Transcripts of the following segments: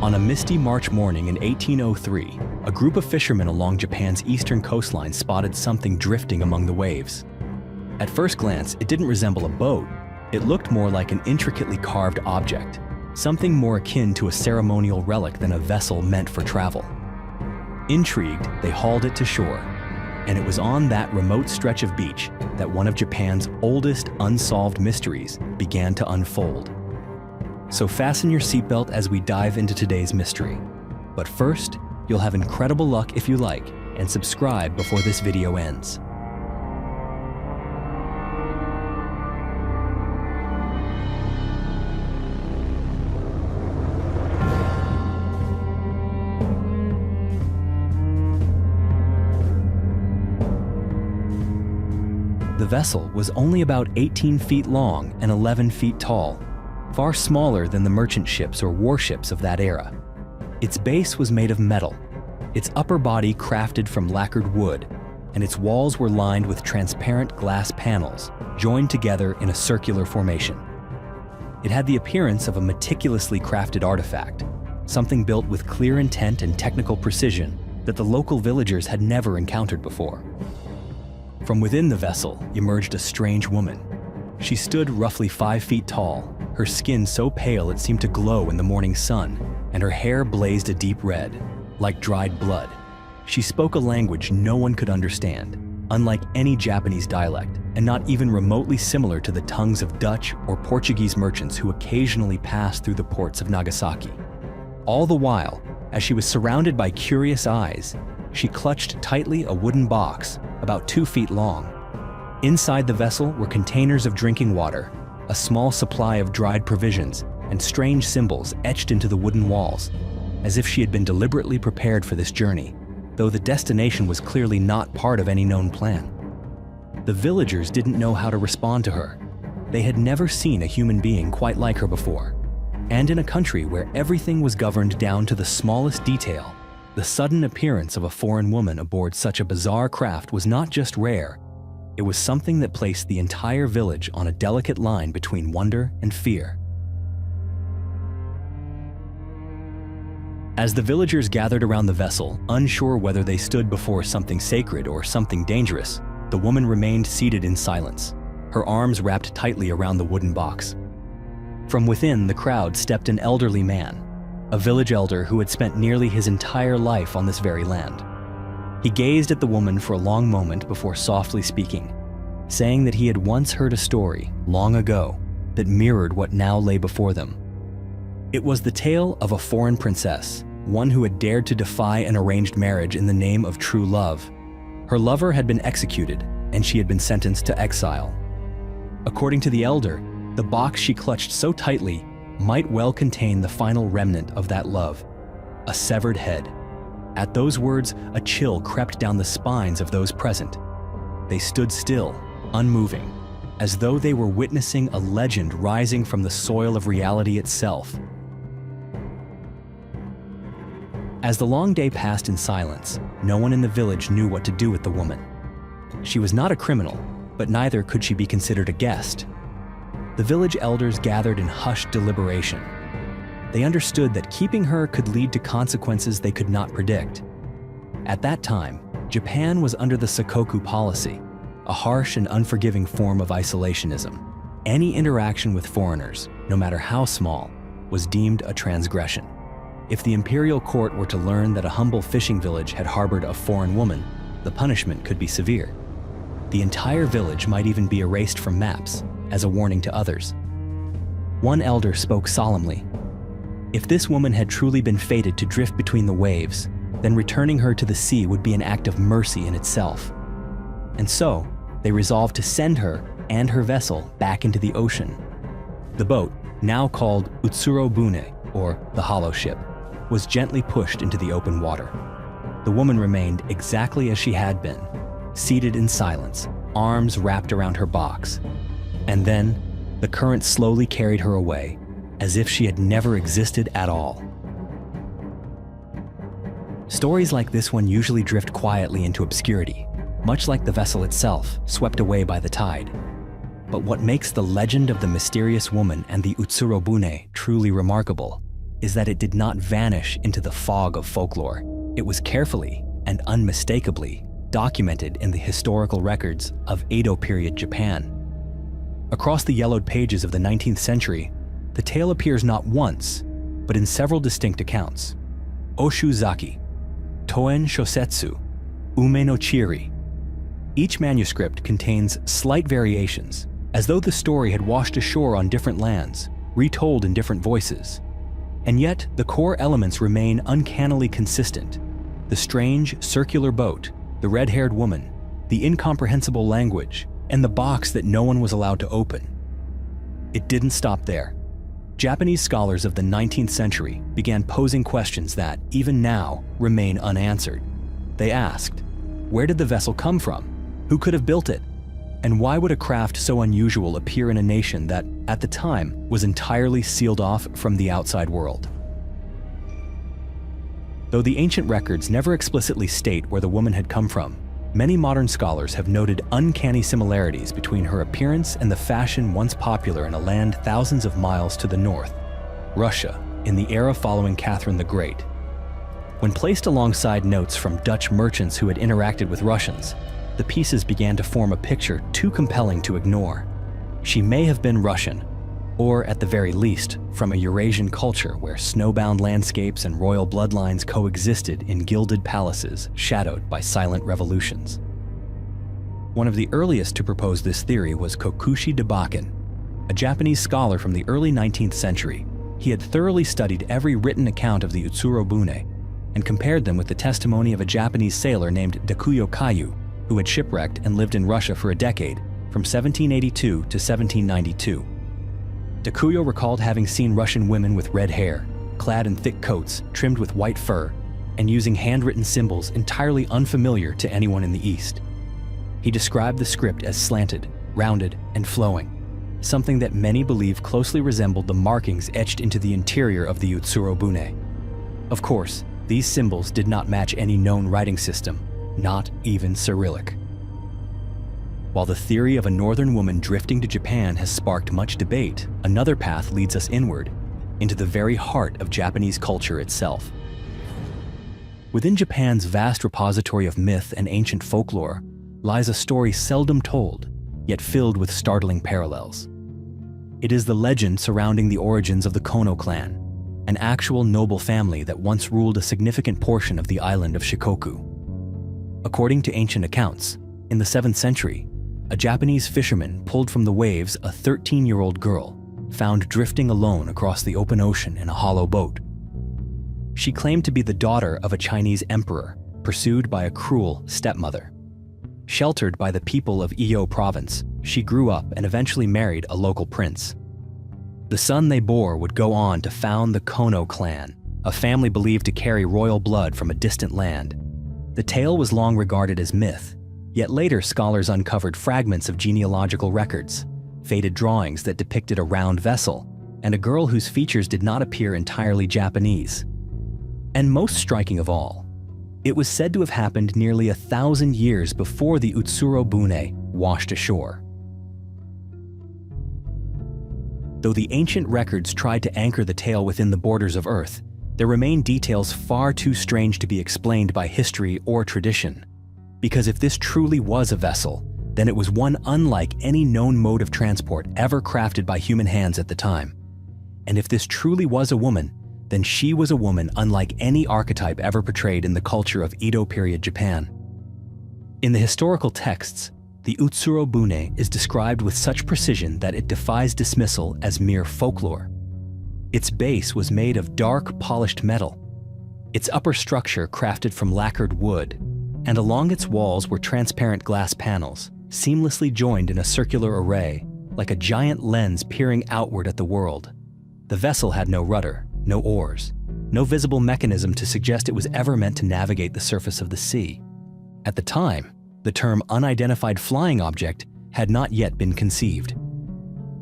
On a misty March morning in 1803, a group of fishermen along Japan's eastern coastline spotted something drifting among the waves. At first glance, it didn't resemble a boat. It looked more like an intricately carved object, something more akin to a ceremonial relic than a vessel meant for travel. Intrigued, they hauled it to shore, and it was on that remote stretch of beach that one of Japan's oldest unsolved mysteries began to unfold. So fasten your seatbelt as we dive into today's mystery. But first, you'll have incredible luck if you like, and subscribe before this video ends. The vessel was only about 18 feet long and 11 feet tall, far smaller than the merchant ships or warships of that era. Its base was made of metal, its upper body crafted from lacquered wood, and its walls were lined with transparent glass panels, joined together in a circular formation. It had the appearance of a meticulously crafted artifact, something built with clear intent and technical precision that the local villagers had never encountered before. From within the vessel emerged a strange woman. She stood roughly 5 feet tall, her skin so pale it seemed to glow in the morning sun, and her hair blazed a deep red, like dried blood. She spoke a language no one could understand, unlike any Japanese dialect, and not even remotely similar to the tongues of Dutch or Portuguese merchants who occasionally passed through the ports of Nagasaki. All the while, as she was surrounded by curious eyes, she clutched tightly a wooden box about 2 feet long. Inside the vessel were containers of drinking water, a small supply of dried provisions, and strange symbols etched into the wooden walls, as if she had been deliberately prepared for this journey, though the destination was clearly not part of any known plan. The villagers didn't know how to respond to her. They had never seen a human being quite like her before. And in a country where everything was governed down to the smallest detail, the sudden appearance of a foreign woman aboard such a bizarre craft was not just rare, it was something that placed the entire village on a delicate line between wonder and fear. As the villagers gathered around the vessel, unsure whether they stood before something sacred or something dangerous, the woman remained seated in silence, her arms wrapped tightly around the wooden box. From within the crowd stepped an elderly man, a village elder who had spent nearly his entire life on this very land. He gazed at the woman for a long moment before softly speaking, saying that he had once heard a story, long ago, that mirrored what now lay before them. It was the tale of a foreign princess, one who had dared to defy an arranged marriage in the name of true love. Her lover had been executed, and she had been sentenced to exile. According to the elder, the box she clutched so tightly might well contain the final remnant of that love, a severed head. At those words, a chill crept down the spines of those present. They stood still, unmoving, as though they were witnessing a legend rising from the soil of reality itself. As the long day passed in silence, no one in the village knew what to do with the woman. She was not a criminal, but neither could she be considered a guest. The village elders gathered in hushed deliberation. They understood that keeping her could lead to consequences they could not predict. At that time, Japan was under the Sakoku policy, a harsh and unforgiving form of isolationism. Any interaction with foreigners, no matter how small, was deemed a transgression. If the imperial court were to learn that a humble fishing village had harbored a foreign woman, the punishment could be severe. The entire village might even be erased from maps, as a warning to others. One elder spoke solemnly. If this woman had truly been fated to drift between the waves, then returning her to the sea would be an act of mercy in itself. And so, they resolved to send her and her vessel back into the ocean. The boat, now called Utsurobune, or the Hollow Ship, was gently pushed into the open water. The woman remained exactly as she had been, seated in silence, arms wrapped around her box. And then, the current slowly carried her away, as if she had never existed at all. Stories like this one usually drift quietly into obscurity, much like the vessel itself, swept away by the tide. But what makes the legend of the mysterious woman and the Utsurobune truly remarkable is that it did not vanish into the fog of folklore. It was carefully and unmistakably documented in the historical records of Edo period Japan. Across the yellowed pages of the 19th century, the tale appears not once, but in several distinct accounts. Oshuzaki, Toen Shosetsu, Ume no Chiri. Each manuscript contains slight variations, as though the story had washed ashore on different lands, retold in different voices. And yet, the core elements remain uncannily consistent. The strange, circular boat, the red-haired woman, the incomprehensible language, and the box that no one was allowed to open. It didn't stop there. Japanese scholars of the 19th century began posing questions that, even now, remain unanswered. They asked, where did the vessel come from? Who could have built it? And why would a craft so unusual appear in a nation that, at the time, was entirely sealed off from the outside world? Though the ancient records never explicitly state where the woman had come from, many modern scholars have noted uncanny similarities between her appearance and the fashion once popular in a land thousands of miles to the north, Russia, in the era following Catherine the Great. When placed alongside notes from Dutch merchants who had interacted with Russians, the pieces began to form a picture too compelling to ignore. She may have been Russian, or at the very least, from a Eurasian culture where snowbound landscapes and royal bloodlines coexisted in gilded palaces shadowed by silent revolutions. One of the earliest to propose this theory was Kokushi Debakin, a Japanese scholar from the early 19th century. He had thoroughly studied every written account of the Utsurobune and compared them with the testimony of a Japanese sailor named Dakuyo Kayu, who had shipwrecked and lived in Russia for a decade, from 1782 to 1792. Dakuyo recalled having seen Russian women with red hair, clad in thick coats trimmed with white fur, and using handwritten symbols entirely unfamiliar to anyone in the East. He described the script as slanted, rounded, and flowing, something that many believe closely resembled the markings etched into the interior of the Utsurobune. Of course, these symbols did not match any known writing system, not even Cyrillic. While the theory of a northern woman drifting to Japan has sparked much debate, another path leads us inward, into the very heart of Japanese culture itself. Within Japan's vast repository of myth and ancient folklore lies a story seldom told, yet filled with startling parallels. It is the legend surrounding the origins of the Kono clan, an actual noble family that once ruled a significant portion of the island of Shikoku. According to ancient accounts, in the 7th century, a Japanese fisherman pulled from the waves a 13-year-old girl, found drifting alone across the open ocean in a hollow boat. She claimed to be the daughter of a Chinese emperor, pursued by a cruel stepmother. Sheltered by the people of Iyo province, she grew up and eventually married a local prince. The son they bore would go on to found the Kono clan, a family believed to carry royal blood from a distant land. The tale was long regarded as myth, yet later scholars uncovered fragments of genealogical records, faded drawings that depicted a round vessel, and a girl whose features did not appear entirely Japanese. And most striking of all, it was said to have happened nearly 1,000 years before the Utsurobune washed ashore. Though the ancient records tried to anchor the tale within the borders of Earth, there remain details far too strange to be explained by history or tradition. Because if this truly was a vessel, then it was one unlike any known mode of transport ever crafted by human hands at the time. And if this truly was a woman, then she was a woman unlike any archetype ever portrayed in the culture of Edo period Japan. In the historical texts, the Utsurobune is described with such precision that it defies dismissal as mere folklore. Its base was made of dark, polished metal, its upper structure crafted from lacquered wood, and along its walls were transparent glass panels, seamlessly joined in a circular array, like a giant lens peering outward at the world. The vessel had no rudder, no oars, no visible mechanism to suggest it was ever meant to navigate the surface of the sea. At the time, the term unidentified flying object had not yet been conceived.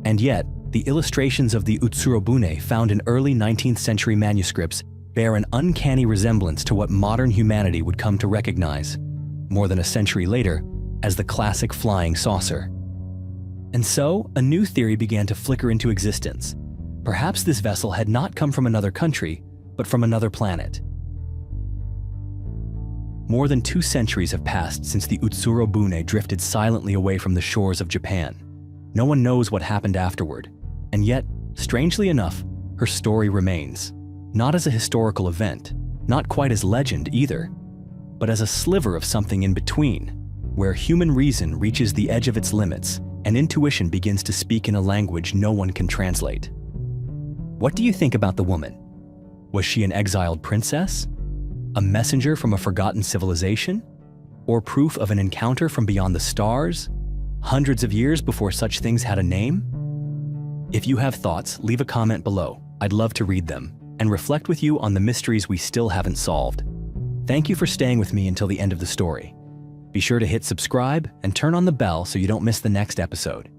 And yet, the illustrations of the Utsurobune found in early 19th century manuscripts bear an uncanny resemblance to what modern humanity would come to recognize, more than a century later, as the classic flying saucer. And so, a new theory began to flicker into existence, Perhaps this vessel had not come from another country, but from another planet. More than 2 centuries have passed since the Utsurobune drifted silently away from the shores of Japan. No one knows what happened afterward, and yet, strangely enough, her story remains. Not as a historical event, not quite as legend either, but as a sliver of something in between, where human reason reaches the edge of its limits and intuition begins to speak in a language no one can translate. What do you think about the woman? Was she an exiled princess? A messenger from a forgotten civilization? Or proof of an encounter from beyond the stars, hundreds of years before such things had a name? If you have thoughts, leave a comment below. I'd love to read them and reflect with you on the mysteries we still haven't solved. Thank you for staying with me until the end of the story. Be sure to hit subscribe and turn on the bell so you don't miss the next episode.